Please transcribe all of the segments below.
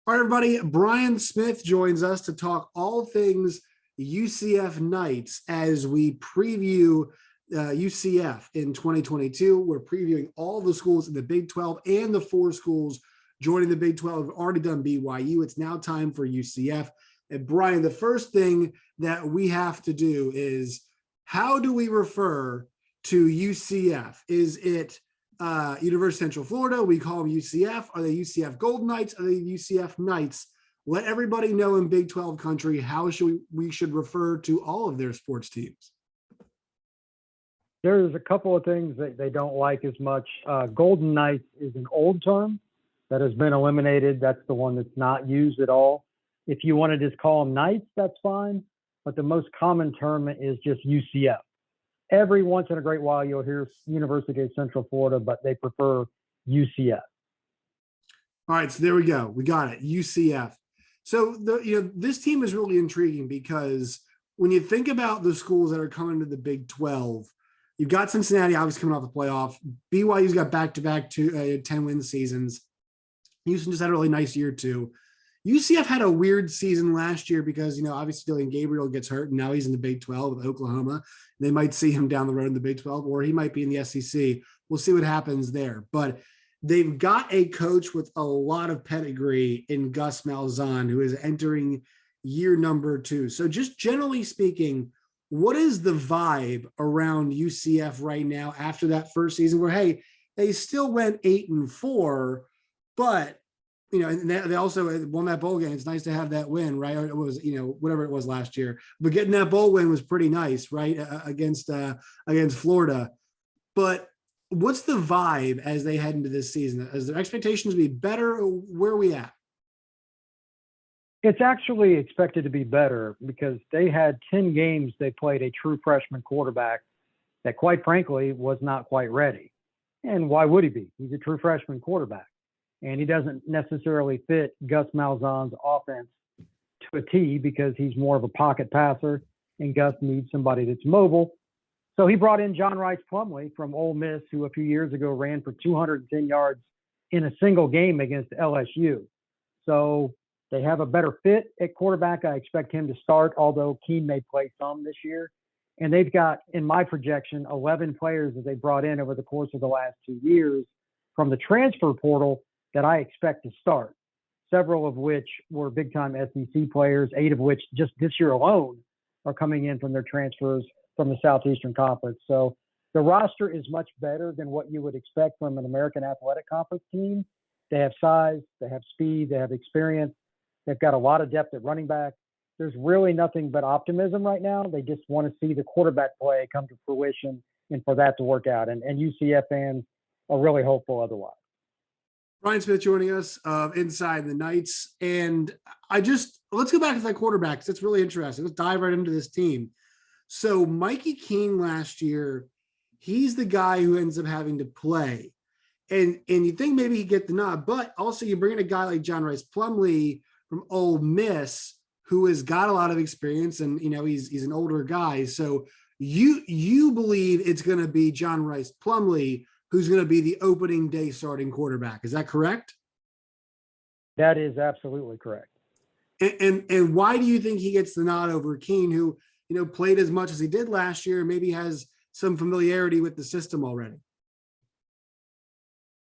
All right, everybody. Brian Smith joins us to talk all things UCF Knights as we preview UCF in 2022. We're previewing all the schools in the Big 12 and the four schools joining the Big 12. We've already done BYU. It's now time for UCF. And Brian, the first thing that we have to do is, how do we refer to UCF? Is it University of Central Florida? We call them UCF. Are they UCF Golden Knights? Are they UCF Knights? Let everybody know in Big 12 country how we should refer to all of their sports teams. There's a couple of things that they don't like as much. Golden Knights is an old term that has been eliminated. That's the one that's not used at all. If you want to just call them Knights, that's fine. But the most common term is just UCF. Every once in a great while, you'll hear University of Central Florida, but they prefer UCF. All right, so there we go. We got it, UCF. So this team is really intriguing because when you think about the schools that are coming to the Big 12, you've got Cincinnati obviously coming off the playoff. BYU's got back-to-back 10-win seasons. Houston just had a really nice year too. UCF had a weird season last year because, obviously Dylan Gabriel gets hurt and now he's in the Big 12 with Oklahoma. They might see him down the road in the Big 12, or he might be in the SEC. We'll see what happens there. But they've got a coach with a lot of pedigree in Gus Malzahn, who is entering year number 2. So just generally speaking, what is the vibe around UCF right now after that first season where, hey, they still went 8-4, but and they also won that bowl game. It's nice to have that win, right? Or it was, whatever it was last year. But getting that bowl win was pretty nice, right? Against Florida. But what's the vibe as they head into this season? Is their expectations be better? Or where are we at? It's actually expected to be better because they had 10 games they played a true freshman quarterback that, quite frankly, was not quite ready. And why would he be? He's a true freshman quarterback. And he doesn't necessarily fit Gus Malzahn's offense to a T because he's more of a pocket passer, and Gus needs somebody that's mobile. So he brought in John Rice Plumlee from Ole Miss, who a few years ago ran for 210 yards in a single game against LSU. So they have a better fit at quarterback. I expect him to start, although Keene may play some this year. And they've got, in my projection, 11 players that they brought in over the course of the last 2 years from the transfer portal that I expect to start, several of which were big-time SEC players, 8 of which just this year alone are coming in from their transfers from the Southeastern Conference. So the roster is much better than what you would expect from an American Athletic Conference team. They have size, they have speed, they have experience. They've got a lot of depth at running back. There's really nothing but optimism right now. They just want to see the quarterback play come to fruition and for that to work out. And UCF fans are really hopeful otherwise. Brian Smith joining us inside the Knights. And let's go back to that quarterback because it's really interesting. Let's dive right into this team. So Mikey King last year, he's the guy who ends up having to play. And you think maybe he'd get the nod, but also you bring in a guy like John Rice Plumlee from Ole Miss, who has got a lot of experience and, he's an older guy. So you believe it's going to be John Rice Plumlee who's going to be the opening day starting quarterback. Is that correct? That is absolutely correct. And why do you think he gets the nod over Keene, who, played as much as he did last year, maybe has some familiarity with the system already?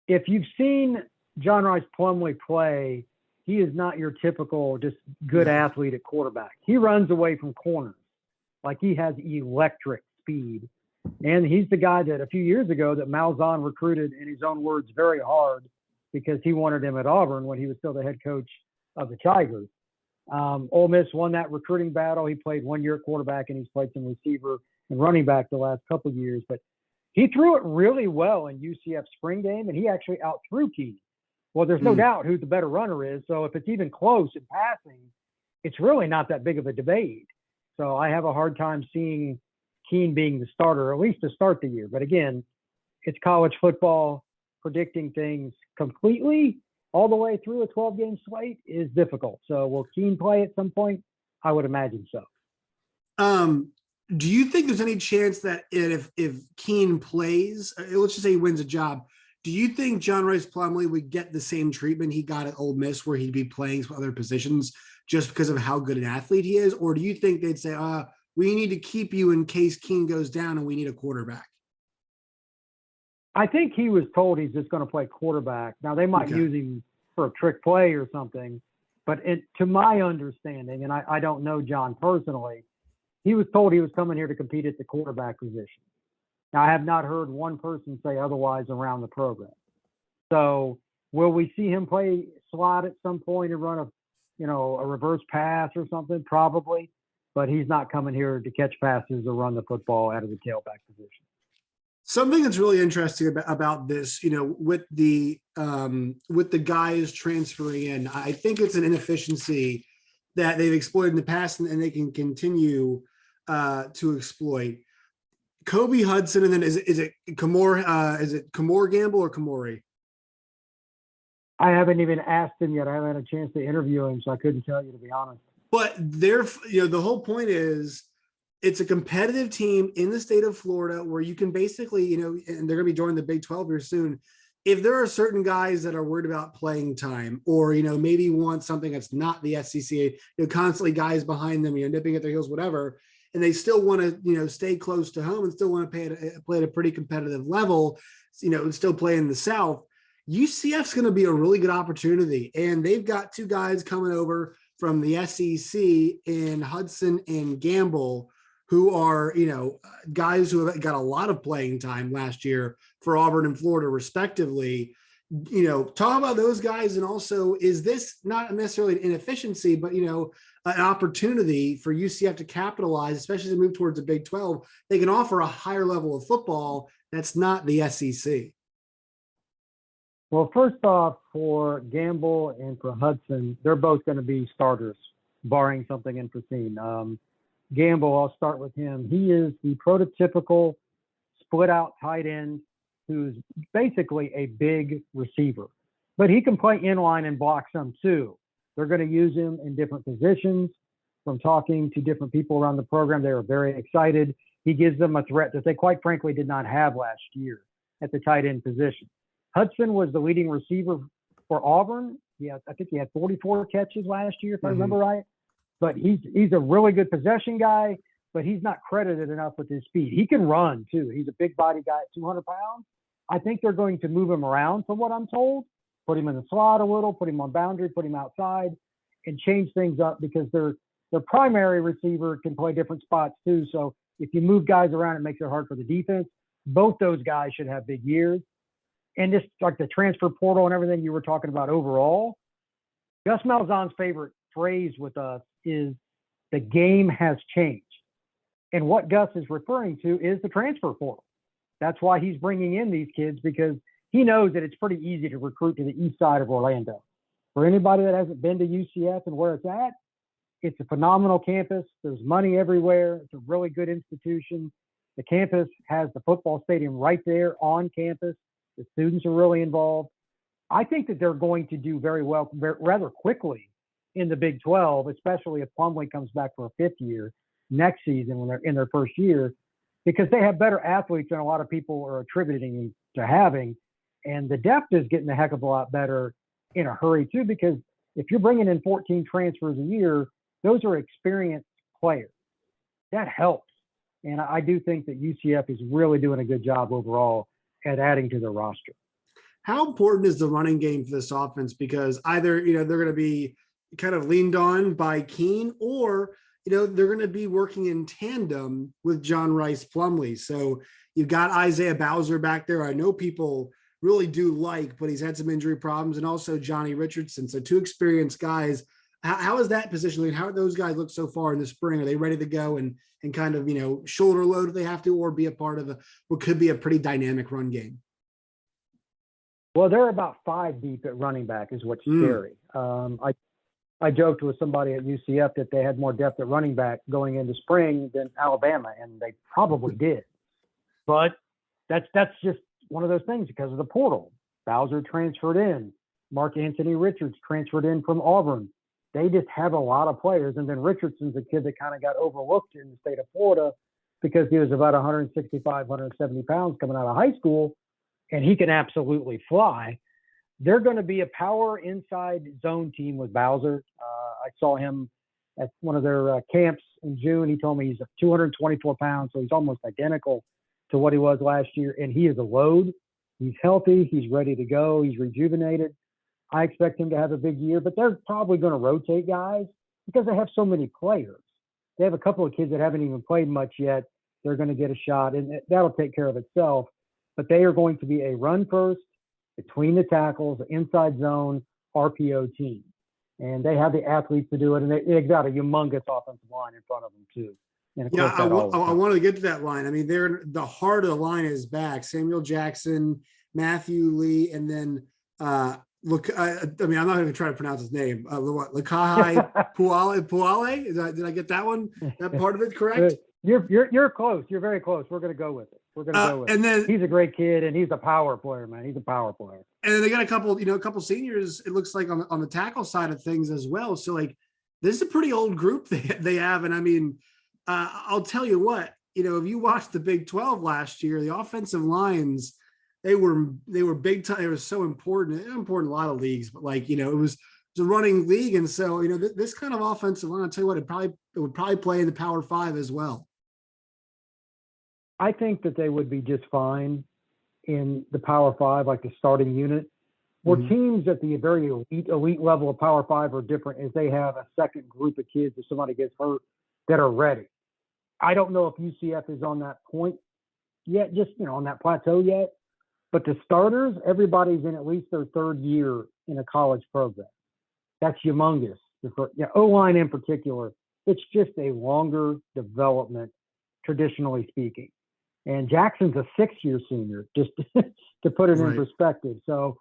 If you've seen John Rice Plumlee play, he is not your typical just good athlete at quarterback. He runs away from corners. Like, he has electric speed. And he's the guy that a few years ago that Malzahn recruited, in his own words, very hard because he wanted him at Auburn when he was still the head coach of the Tigers. Ole Miss won that recruiting battle. He played 1 year at quarterback, and he's played some receiver and running back the last couple of years. But he threw it really well in UCF spring game, and he actually outthrew Keene. Well, there's no doubt who the better runner is. So if it's even close in passing, it's really not that big of a debate. So I have a hard time seeing Keene being the starter, at least to start the year. But again, it's college football. Predicting things completely all the way through a 12-game slate is difficult. So will Keene play at some point? I would imagine so. Do you think there's any chance that if Keene plays, let's just say he wins a job, Do you think John Rice Plumlee would get the same treatment he got at Ole Miss, where he'd be playing some other positions just because of how good an athlete he is? Or do you think they'd say, we need to keep you in case King goes down and we need a quarterback? I think he was told he's just going to play quarterback. Now, they might use him for a trick play or something, but to my understanding, and I don't know John personally, he was told he was coming here to compete at the quarterback position. Now, I have not heard one person say otherwise around the program. So will we see him play slot at some point and run a reverse pass or something? Probably, but he's not coming here to catch passes or run the football out of the tailback position. Something that's really interesting about this, with the guys transferring in, I think it's an inefficiency that they've exploited in the past and they can continue to exploit. Kobe Hudson, and then is it Kamor? Is it Kamor Gamble or Kamori? I haven't even asked him yet. I haven't had a chance to interview him, so I couldn't tell you, to be honest. But the whole point is it's a competitive team in the state of Florida where you can basically, and they're going to be joining the Big 12 here soon. If there are certain guys that are worried about playing time or, maybe want something that's not the SEC, constantly guys behind them, nipping at their heels, whatever, and they still want to, stay close to home and still want to play at a pretty competitive level, still play in the South, UCF's going to be a really good opportunity. And they've got two guys coming over from the SEC in Hudson and Gamble, who are, guys who have got a lot of playing time last year for Auburn and Florida, respectively. Talk about those guys. And also, is this not necessarily an inefficiency, but, an opportunity for UCF to capitalize, especially as they move towards the Big 12? They can offer a higher level of football that's not the SEC. Well, first off, for Gamble and for Hudson, they're both going to be starters, barring something unforeseen. Gamble, I'll start with him. He is the prototypical split-out tight end who's basically a big receiver. But he can play inline and block some too. They're going to use him in different positions. From talking to different people around the program, they were very excited. He gives them a threat that they quite frankly did not have last year at the tight end position. Hudson was the leading receiver for Auburn. I think he had 44 catches last year, if I remember right. But he's a really good possession guy, but he's not credited enough with his speed. He can run too. He's a big body guy at 200 pounds. I think they're going to move him around from what I'm told, put him in the slot a little, put him on boundary, put him outside, and change things up because their primary receiver can play different spots too. So if you move guys around, it makes it hard for the defense. Both those guys should have big years. And just like the transfer portal and everything you were talking about overall, Gus Malzahn's favorite phrase with us is the game has changed. And what Gus is referring to is the transfer portal. That's why he's bringing in these kids, because he knows that it's pretty easy to recruit to the east side of Orlando. For anybody that hasn't been to UCF and where it's a phenomenal campus. There's money everywhere. It's a really good institution. The campus has the football stadium right there on campus. The students are really involved. I think that they're going to do very well rather quickly in the Big 12, especially if Plumlee comes back for a fifth year next season when they're in their first year, because they have better athletes than a lot of people are attributing to having. And the depth is getting a heck of a lot better in a hurry too, because if you're bringing in 14 transfers a year, those are experienced players. That helps. And I do think that UCF is really doing a good job overall at adding to their roster. How important is the running game for this offense? Because either, they're going to be kind of leaned on by Keene, or, they're going to be working in tandem with John Rice Plumlee. So you've got Isaiah Bowser back there. I know people really do like, but he's had some injury problems, and also Johnny Richardson. So two experienced guys. How is that positioning? How do those guys look so far in the spring? Are they ready to go and kind of, shoulder load if they have to, or be a part of what could be a pretty dynamic run game? Well, they're about 5 deep at running back is what's scary. I joked with somebody at UCF that they had more depth at running back going into spring than Alabama, and they probably did. But that's just one of those things because of the portal. Bowser transferred in. Mark Anthony Richards transferred in from Auburn. They just have a lot of players. And then Richardson's a kid that kind of got overlooked in the state of Florida because he was about 165, 170 pounds coming out of high school. and he can absolutely fly. They're going to be a power inside zone team with Bowser. I saw him at one of their camps in June. He told me he's 224 pounds, so he's almost identical to what he was last year, and he is a load. He's healthy. He's ready to go. He's rejuvenated. I expect him to have a big year, but they're probably going to rotate guys because they have so many players. They have a couple of kids that haven't even played much yet. They're going to get a shot, and that'll take care of itself. But they are going to be a run first, between the tackles, inside zone, RPO team. And they have the athletes to do it, and they've got a humongous offensive line in front of them, too. And of Yeah, course, I wanted to get to that line. I mean, the heart of the line is back. Samuel Jackson, Matthew Lee, and then look. I mean, I'm not going to try to pronounce his name. Lakahai Puale. Did I get that one? That part of it correct? You're close. You're very close. We're going to go with it. And then he's a great kid, and he's a power player, man. He's a power player. And then they got a couple seniors. It looks like on the tackle side of things as well. So like, this is a pretty old group they have, and I mean. I'll tell you what, if you watched the Big 12 last year, the offensive lines, they were big time. It was so important in a lot of leagues, but it was a running league. And so, this kind of offensive line, I'll tell you what, it would probably play in the Power 5 as well. I think that they would be just fine in the Power 5, like the starting unit. Where teams at the very elite level of Power 5 are different is they have a second group of kids if somebody gets hurt that are ready. I don't know if UCF is on that point yet, just, on that plateau yet. But the starters, everybody's in at least their third year in a college program. That's humongous. O-line in particular, it's just a longer development, traditionally speaking. And Jackson's a 6-year senior, just to put it in perspective. So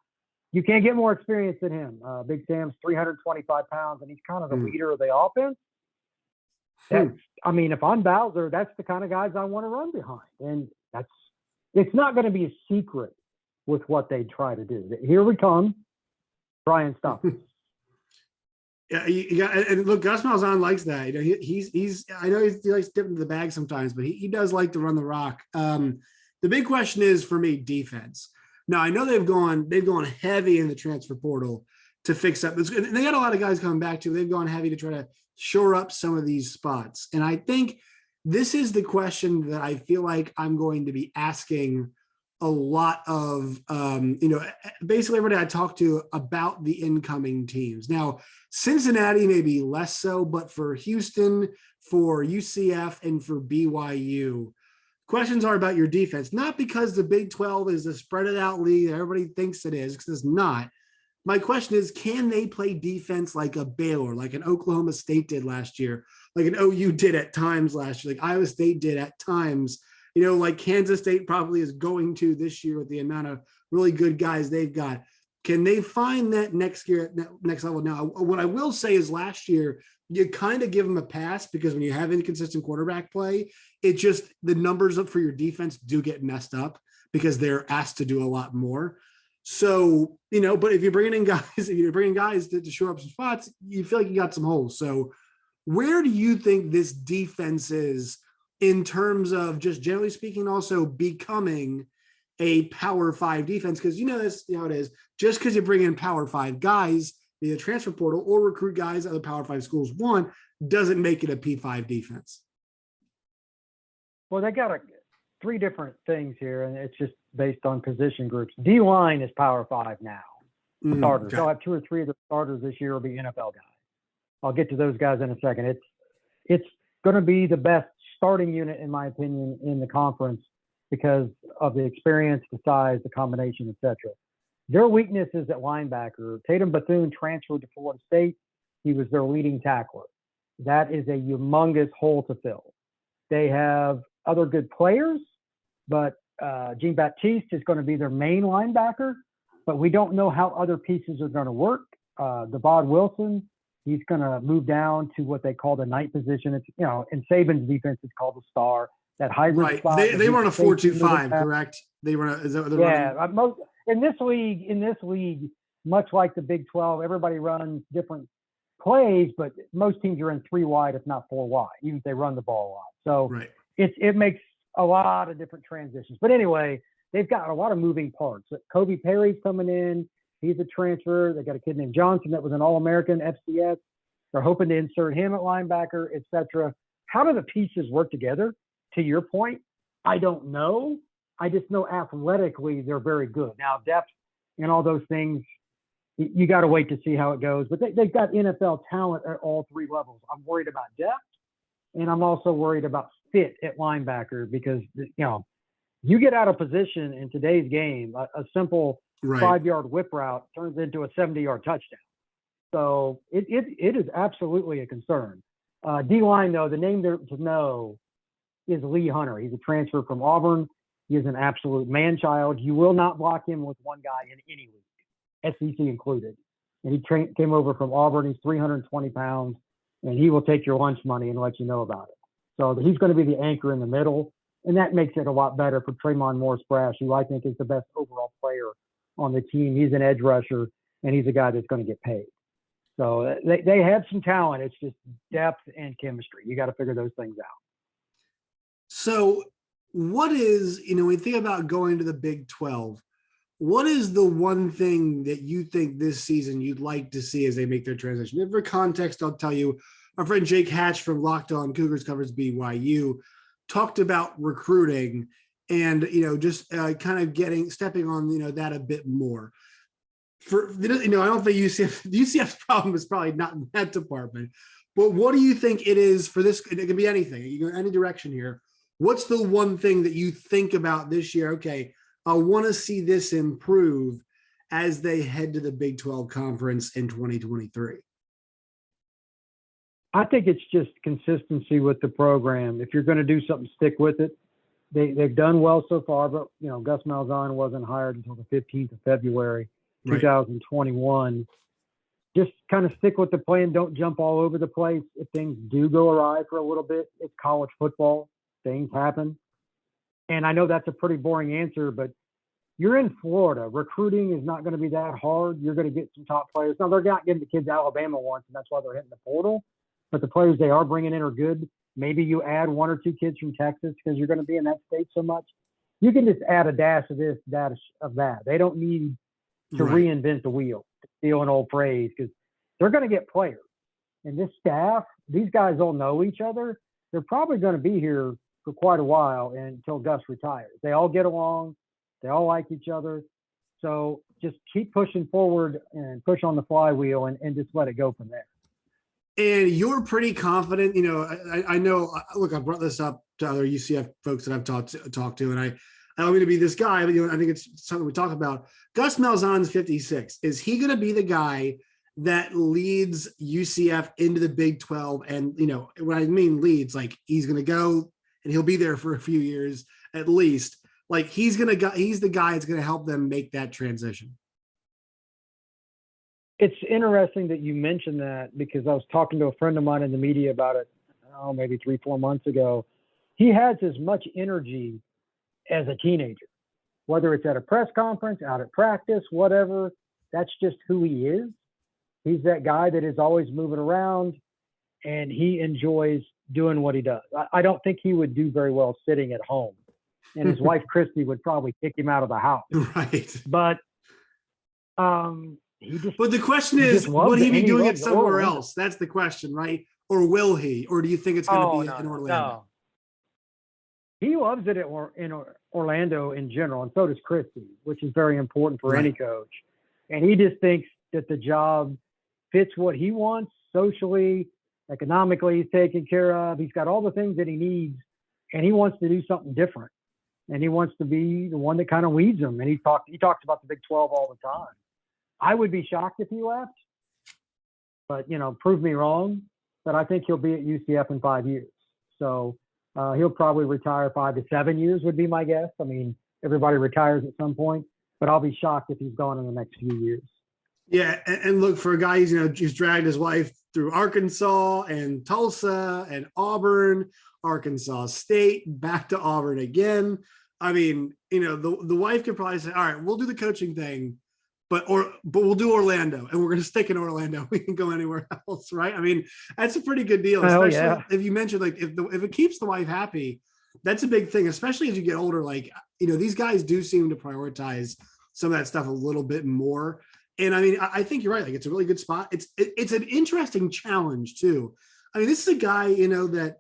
you can't get more experience than him. Big Sam's 325 pounds, and he's kind of the leader of the offense. If I'm Bowser, that's the kind of guys I want to run behind. And it's not going to be a secret with what they try to do. Here we come. Try and stop us. Yeah, and look, Gus Malzahn likes that. He's I know he likes dipping into the bag sometimes, but he does like to run the rock. The big question is for me, defense. Now I know they've gone heavy in the transfer portal to fix up. And they got a lot of guys coming back too. They've gone heavy to try to shore up some of these spots. And I think this is the question that I feel like I'm going to be asking a lot of, basically everybody I talk to about the incoming teams. Now, Cincinnati may be less so, but for Houston, for UCF, and for BYU, questions are about your defense, not because the Big 12 is a spread it out league that everybody thinks it is, because it's not. My question is, can they play defense like a Baylor, like an Oklahoma State did last year, like an OU did at times last year, like Iowa State did at times, like Kansas State probably is going to this year with the amount of really good guys they've got. Can they find that next year at next level? Now, what I will say is last year, you kind of give them a pass because when you have inconsistent quarterback play, it just, the numbers up for your defense do get messed up because they're asked to do a lot more. So, but if you're bringing in guys to shore up some spots, you feel like you got some holes. So where do you think this defense is in terms of just generally speaking, also becoming a Power 5 defense? Because it is, just because you bring in Power 5 guys via transfer portal or recruit guys other Power 5 schools want, doesn't make it a P5 defense. Well, they got three different things here, and it's just based on position groups. D-line is Power 5 now. Starters. Okay. They'll have 2 or 3 of the starters this year will be NFL guys. I'll get to those guys in a second. It's going to be the best starting unit, in my opinion, in the conference because of the experience, the size, the combination, etc. Their weakness is at linebacker. Tatum Bethune transferred to Florida State. He was their leading tackler. That is a humongous hole to fill. They have other good players, but Jean-Baptiste is going to be their main linebacker, but we don't know how other pieces are going to work. Devod Wilson, he's going to move down to what they call the night position. It's, in Saban's defense, it's called the star. That hybrid spot. They run a 4-2-5, correct? They run is that what they're running? In this league, much like the Big 12, everybody runs different plays, but most teams are in 3 wide, if not 4 wide, even if they run the ball a lot. So it makes a lot of different transitions. But anyway, they've got a lot of moving parts. Kobe Perry's coming in. He's a transfer. They got a kid named Johnson that was an All-American FCS. They're hoping to insert him at linebacker, et cetera. How do the pieces work together? To your point, I don't know. I just know athletically they're very good. Now, depth and all those things, you got to wait to see how it goes. But they've got NFL talent at all three levels. I'm worried about depth, and I'm also worried about fit at linebacker because, you get out of position in today's game, a simple 5-yard whip route turns into a 70-yard touchdown. So it is absolutely a concern. D-line, though, the name to know is Lee Hunter. He's a transfer from Auburn. He is an absolute man-child. You will not block him with one guy in any league, SEC included. And he came over from Auburn. He's 320 pounds, and he will take your lunch money and let you know about it. So he's going to be the anchor in the middle, and that makes it a lot better for Tremont Morris-Brash, who I think is the best overall player on the team. He's an edge rusher, and he's a guy that's going to get paid. So they have some talent. It's just depth and chemistry. You got to figure those things out. So what is, when you think about going to the Big 12, what is the one thing that you think this season you'd like to see as they make their transition? And for context, I'll tell you, our friend Jake Hatch from Locked On Cougars covers BYU talked about recruiting and, just kind of stepping on, that a bit more. I don't think UCF's problem is probably not in that department, but what do you think it is for this? It can be anything. You go any direction here. What's the one thing that you think about this year? Okay, I want to see this improve as they head to the Big 12 conference in 2023. I think it's just consistency with the program. If you're going to do something, stick with it. They've done well so far, but Gus Malzahn wasn't hired until the 15th of February, 2021. Just kind of stick with the plan. Don't jump all over the place. If things do go awry for a little bit, it's college football. Things happen. And I know that's a pretty boring answer, but you're in Florida. Recruiting is not going to be that hard. You're going to get some top players. Now, they're not getting the kids Alabama once, and that's why they're hitting the portal. But the players they are bringing in are good. Maybe you add 1 or 2 kids from Texas because you're going to be in that state so much. You can just add a dash of this, dash of that. They don't need to reinvent the wheel, to steal an old phrase, because they're going to get players. And this staff, these guys all know each other. They're probably going to be here for quite a while until Gus retires. They all get along. They all like each other. So just keep pushing forward and push on the flywheel and just let it go from there. And you're pretty confident, I know, look, I brought this up to other UCF folks that I've talked to, and I don't mean to be this guy, but I think it's something we talk about. Gus Malzahn's 56. Is he going to be the guy that leads UCF into the Big 12? And, when I mean leads, like he's going to go and he'll be there for a few years at least. Like he's the guy that's going to help them make that transition. It's interesting that you mentioned that because I was talking to a friend of mine in the media about it, maybe 3-4 months ago. He has as much energy as a teenager, whether it's at a press conference, out at practice, whatever. That's just who he is. He's that guy that is always moving around, and he enjoys doing what he does. I don't think he would do very well sitting at home, and his wife Christy would probably kick him out of the house. Right. But but the question is, would he be doing it somewhere else? That's the question, right? Or will he? Or do you think it's going to be in Orlando? No. He loves it in Orlando in general, and so does Christy, which is very important for any coach. And he just thinks that the job fits what he wants socially, economically. He's taken care of. He's got all the things that he needs, and he wants to do something different. And he wants to be the one that kind of leads them. And he talks about the Big 12 all the time. I would be shocked if he left, but, prove me wrong. But I think he'll be at UCF in 5 years. So he'll probably retire 5 to 7 years would be my guess. I mean, everybody retires at some point, but I'll be shocked if he's gone in the next few years. Yeah. And look, for a guy who's dragged his wife through Arkansas and Tulsa and Auburn, Arkansas State, back to Auburn again. I mean, the wife could probably say, all right, we'll do the coaching thing. But we'll do Orlando, and we're going to stick in Orlando. We can go anywhere else, right? I mean, that's a pretty good deal, especially if you mentioned, like, if it keeps the wife happy, that's a big thing, especially as you get older. Like, these guys do seem to prioritize some of that stuff a little bit more. And I mean, I think you're right. Like, it's a really good spot. It's an interesting challenge too. I mean, this is a guy, that,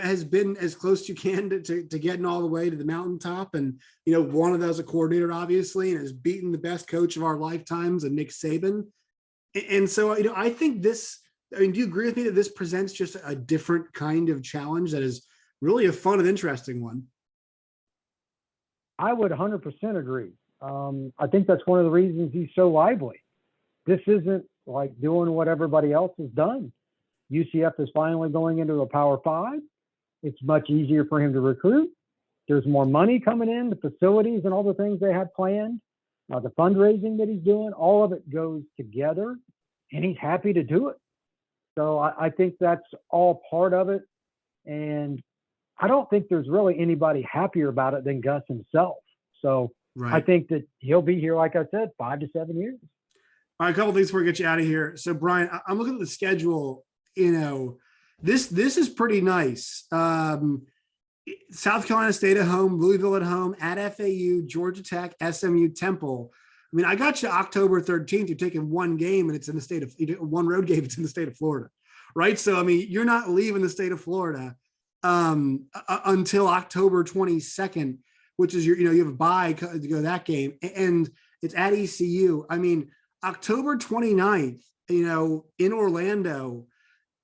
has been as close as you can to getting all the way to the mountaintop. And, one of those a coordinator, obviously, and has beaten the best coach of our lifetimes, and Nick Saban. And so, I think do you agree with me that this presents just a different kind of challenge that is really a fun and interesting one? I would 100% agree. I think that's one of the reasons he's so lively. This isn't like doing what everybody else has done. UCF is finally going into a Power 5. It's much easier for him to recruit. There's more money coming in, the facilities and all the things they had planned, the fundraising that he's doing, all of it goes together, and he's happy to do it. So I think that's all part of it. And I don't think there's really anybody happier about it than Gus himself. So right. I think that he'll be here, like I said, 5 to 7 years. All right, a couple things before we get you out of here. So, Brian, I'm looking at the schedule. This is pretty nice. South Carolina State at home, Louisville at home, at FAU, Georgia Tech, SMU, Temple. I mean, I got you October 13th. You're taking one game, and it's in the state of one road game. It's in the state of Florida, right? So, I mean, you're not leaving the state of Florida until October 22nd, which is you have a bye to go to that game, and it's at ECU. I mean, October 29th, in Orlando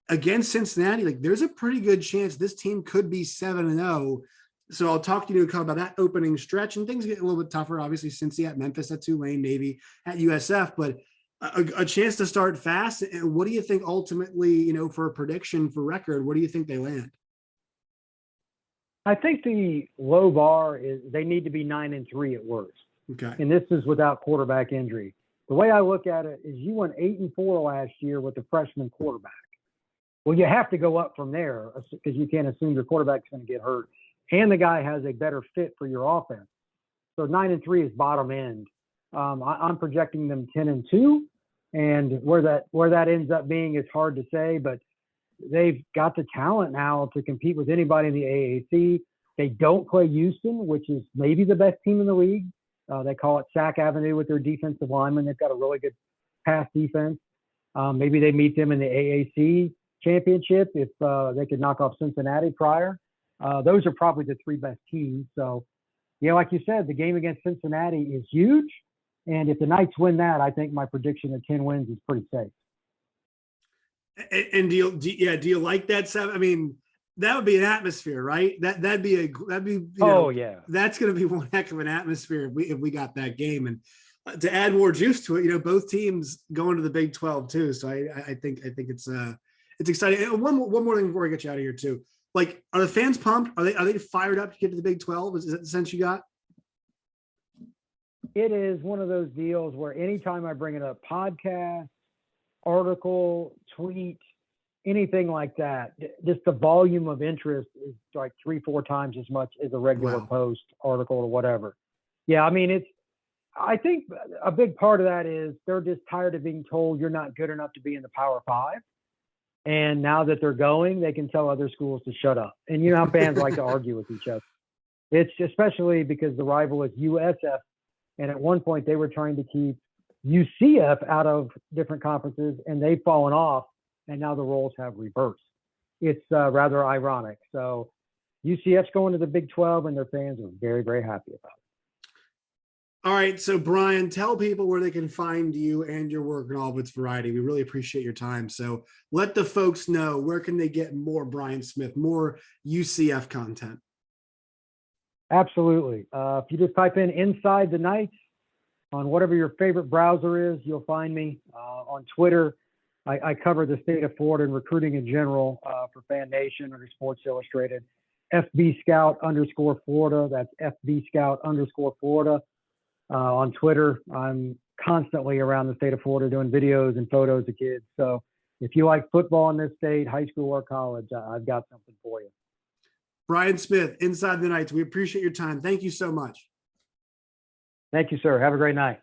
against Cincinnati, like, there's a pretty good chance this team could be 7-0. So I'll talk to you about that opening stretch, and things get a little bit tougher. Obviously, Cincy at Memphis, at Tulane, Navy, at USF, but a chance to start fast. And what do you think ultimately, for a prediction for record, where do you think they land? I think the low bar is they need to be 9-3 at worst. Okay. And this is without quarterback injury. The way I look at it is you went 8-4 last year with the freshman quarterback. Well, you have to go up from there because you can't assume your quarterback's going to get hurt. And the guy has a better fit for your offense. So 9-3 is bottom end. I'm projecting them 10-2, and where that ends up being is hard to say, but they've got the talent now to compete with anybody in the AAC. They don't play Houston, which is maybe the best team in the league. They call it Sack Avenue with their defensive linemen. They've got a really good pass defense. Maybe they meet them in the AAC championship if they could knock off Cincinnati prior. Those are probably the three best teams. So, like you said, the game against Cincinnati is huge. And if the Knights win that, I think my prediction of 10 wins is pretty safe. And do you like that? I mean, that would be an atmosphere, right? That'd be yeah. That's going to be one heck of an atmosphere if we got that game. And to add more juice to it, both teams going to the Big 12 too. So I think it's exciting. And one more thing before I get you out of here too. Like, are the fans pumped? Are they fired up to get to the Big 12? Is that the sense you got? It is one of those deals where anytime I bring it up, podcast, article, tweet, anything like that, just the volume of interest is like 3-4 times as much as a regular post, article, or whatever. Yeah, I mean, I think a big part of that is they're just tired of being told you're not good enough to be in the Power 5. And now that they're going, they can tell other schools to shut up. And you know how fans like to argue with each other. It's especially because the rival is USF. And at one point, they were trying to keep UCF out of different conferences, and they've fallen off. And now the roles have reversed. It's rather ironic. So UCF's going to the Big 12, and their fans are very, very happy about it. All right. So, Brian, tell people where they can find you and your work and all of its variety. We really appreciate your time. So let the folks know, where can they get more Brian Smith, more UCF content? Absolutely. If you just type in Inside the Knights on whatever your favorite browser is, you'll find me. On Twitter, I cover the state of Florida and recruiting in general for Fan Nation under Sports Illustrated. FB Scout _Florida. That's FB Scout _Florida. On Twitter, I'm constantly around the state of Florida doing videos and photos of kids. So if you like football in this state, high school or college, I've got something for you. Brian Smith, Inside the Knights. We appreciate your time. Thank you so much. Thank you, sir. Have a great night.